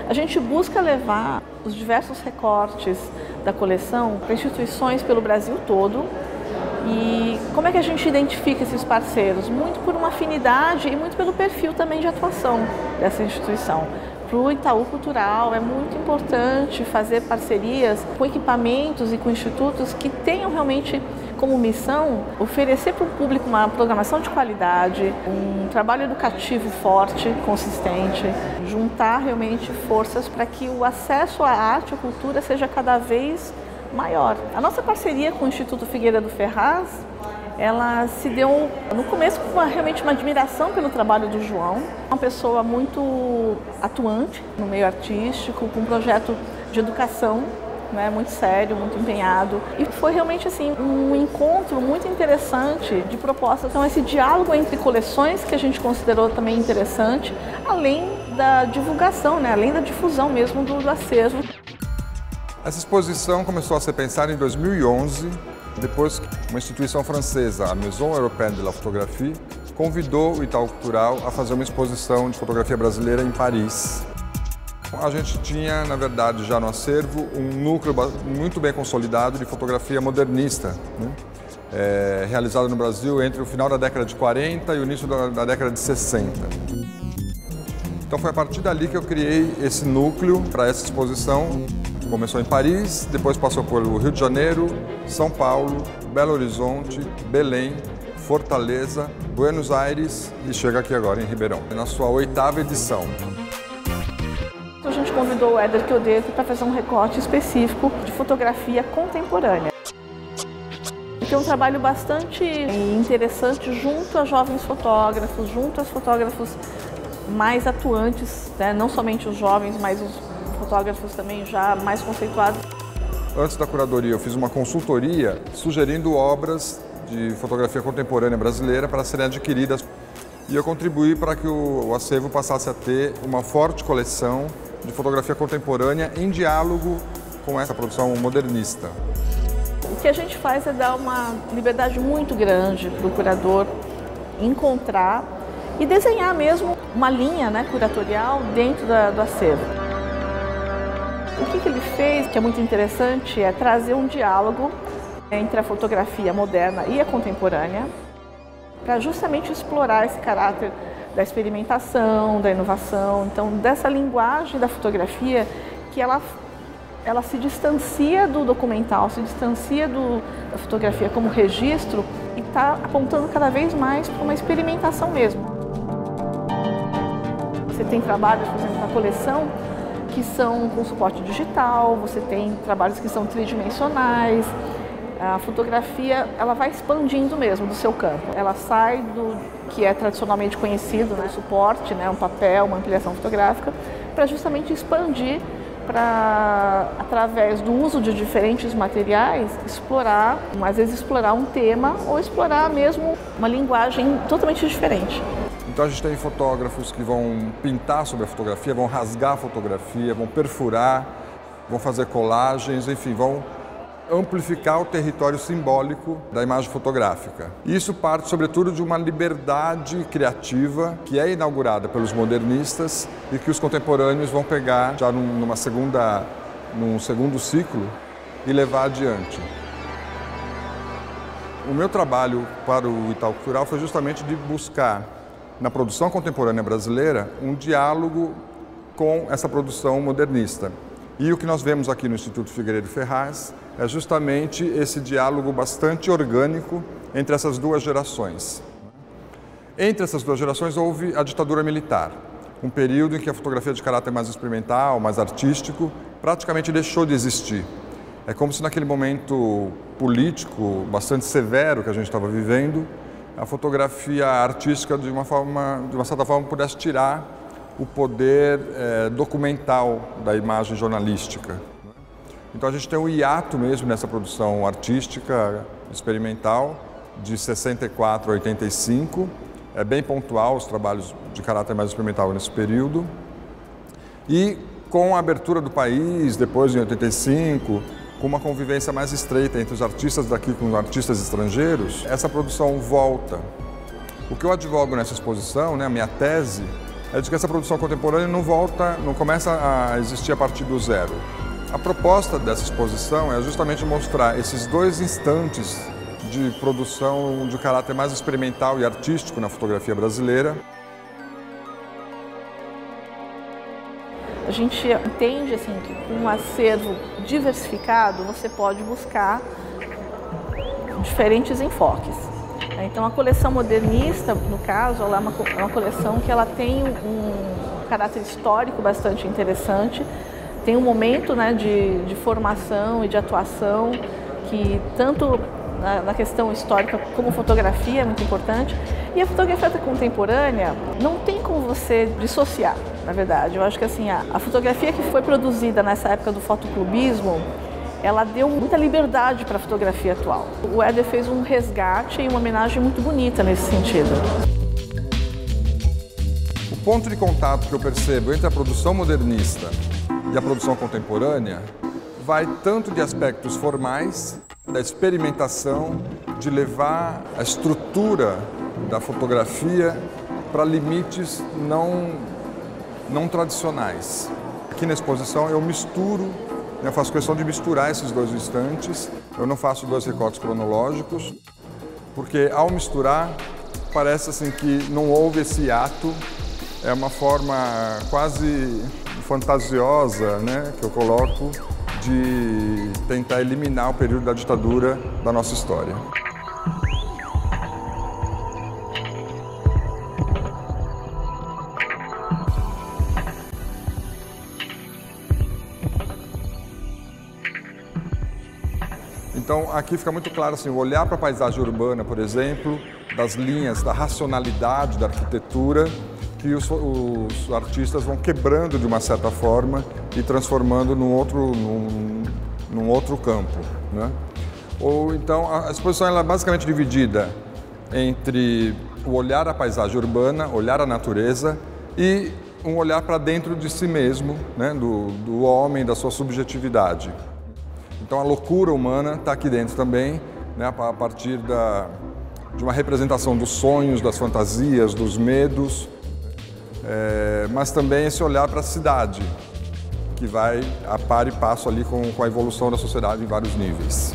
A gente busca levar os diversos recortes da coleção para instituições pelo Brasil todo. E como é que a gente identifica esses parceiros? Muito por uma afinidade e muito pelo perfil também de atuação dessa instituição. Para o Itaú Cultural é muito importante fazer parcerias com equipamentos e com institutos que tenham realmente como missão oferecer para o público uma programação de qualidade, um trabalho educativo forte, consistente, juntar realmente forças para que o acesso à arte e à cultura seja cada vez maior. A nossa parceria com o Instituto Figueira do Ferraz, ela se deu no começo com realmente uma admiração pelo trabalho do João, uma pessoa muito atuante no meio artístico, com um projeto de educação, né, muito sério, muito empenhado, e foi realmente assim um encontro muito interessante de propostas. Então esse diálogo entre coleções que a gente considerou também interessante, além da divulgação, né, além da difusão mesmo do acervo. Essa exposição começou a ser pensada em 2011, depois que uma instituição francesa, a Maison Européenne de la Photographie, convidou o Itaú Cultural a fazer uma exposição de fotografia brasileira em Paris. A gente tinha, na verdade, já no acervo, um núcleo muito bem consolidado de fotografia modernista, né? Realizada no Brasil entre o final da década de 40 e o início da década de 60. Então foi a partir dali que eu criei esse núcleo para essa exposição. Começou em Paris, depois passou pelo Rio de Janeiro, São Paulo, Belo Horizonte, Belém, Fortaleza, Buenos Aires e chega aqui agora em Ribeirão, na sua 8ª edição. A gente convidou o Éder Chiodeto para fazer um recorte específico de fotografia contemporânea. Tem um trabalho bastante interessante junto a jovens fotógrafos, junto aos fotógrafos mais atuantes, né? Não somente os jovens, mas os fotógrafos também já mais conceituados. Antes da curadoria, eu fiz uma consultoria sugerindo obras de fotografia contemporânea brasileira para serem adquiridas. E eu contribuí para que o acervo passasse a ter uma forte coleção de fotografia contemporânea em diálogo com essa produção modernista. O que a gente faz é dar uma liberdade muito grande para o curador encontrar e desenhar mesmo uma linha, né, curatorial dentro do acervo. O que ele fez, que é muito interessante, é trazer um diálogo entre a fotografia moderna e a contemporânea, para justamente explorar esse caráter da experimentação, da inovação, então dessa linguagem da fotografia que ela se distancia do documental, se distancia da fotografia como registro e está apontando cada vez mais para uma experimentação mesmo. Você tem trabalhos, por exemplo, na coleção, que são com suporte digital, você tem trabalhos que são tridimensionais. A fotografia, ela vai expandindo mesmo do seu campo. Ela sai do que é tradicionalmente conhecido, né, suporte, né, um papel, uma ampliação fotográfica, para justamente expandir, para, através do uso de diferentes materiais, explorar, às vezes explorar um tema ou explorar mesmo uma linguagem totalmente diferente. Então a gente tem fotógrafos que vão pintar sobre a fotografia, vão rasgar a fotografia, vão perfurar, vão fazer colagens, enfim, vão amplificar o território simbólico da imagem fotográfica. Isso parte, sobretudo, de uma liberdade criativa que é inaugurada pelos modernistas e que os contemporâneos vão pegar já num segundo ciclo e levar adiante. O meu trabalho para o Itaú Cultural foi justamente de buscar, na produção contemporânea brasileira, um diálogo com essa produção modernista. E o que nós vemos aqui no Instituto Figueiredo Ferraz é justamente esse diálogo bastante orgânico entre essas duas gerações. Entre essas duas gerações houve a ditadura militar, um período em que a fotografia de caráter mais experimental, mais artístico, praticamente deixou de existir. É como se naquele momento político bastante severo que a gente estava vivendo, a fotografia artística de uma certa forma pudesse tirar o poder documental da imagem jornalística. Então a gente tem um hiato mesmo nessa produção artística experimental de 64 a 85, é bem pontual os trabalhos de caráter mais experimental nesse período. E com a abertura do país, depois em 85, com uma convivência mais estreita entre os artistas daqui com os artistas estrangeiros, essa produção volta. O que eu advogo nessa exposição, né, a minha tese, é de que essa produção contemporânea não começa a existir a partir do zero. A proposta dessa exposição é justamente mostrar esses dois instantes de produção de caráter mais experimental e artístico na fotografia brasileira. A gente entende assim, que com um acervo diversificado você pode buscar diferentes enfoques. Então a coleção modernista, no caso, ela é uma coleção que ela tem um caráter histórico bastante interessante, tem um momento, né, de formação e de atuação que tanto na questão histórica como fotografia é muito importante. E a fotografia contemporânea não tem como você dissociar, na verdade. Eu acho que assim, a fotografia que foi produzida nessa época do fotoclubismo, ela deu muita liberdade para a fotografia atual. O Éder fez um resgate e uma homenagem muito bonita nesse sentido. O ponto de contato que eu percebo entre a produção modernista e a produção contemporânea vai tanto de aspectos formais, da experimentação, de levar a estrutura da fotografia para limites não tradicionais. Aqui na exposição eu misturo, eu faço questão de misturar esses dois instantes, eu não faço dois recortes cronológicos, porque ao misturar parece assim que não houve esse ato, é uma forma quase fantasiosa, né, que eu coloco de tentar eliminar o período da ditadura da nossa história. Então aqui fica muito claro assim, o olhar para a paisagem urbana, por exemplo, das linhas, da racionalidade da arquitetura, que os artistas vão quebrando de uma certa forma e transformando num outro campo, né? Ou então a exposição ela é basicamente dividida entre o olhar à paisagem urbana, olhar à natureza e um olhar para dentro de si mesmo, né? do homem, da sua subjetividade. Então a loucura humana está aqui dentro também, né? A partir de uma representação dos sonhos, das fantasias, dos medos, mas também esse olhar para a cidade, que vai a par e passo ali com a evolução da sociedade em vários níveis.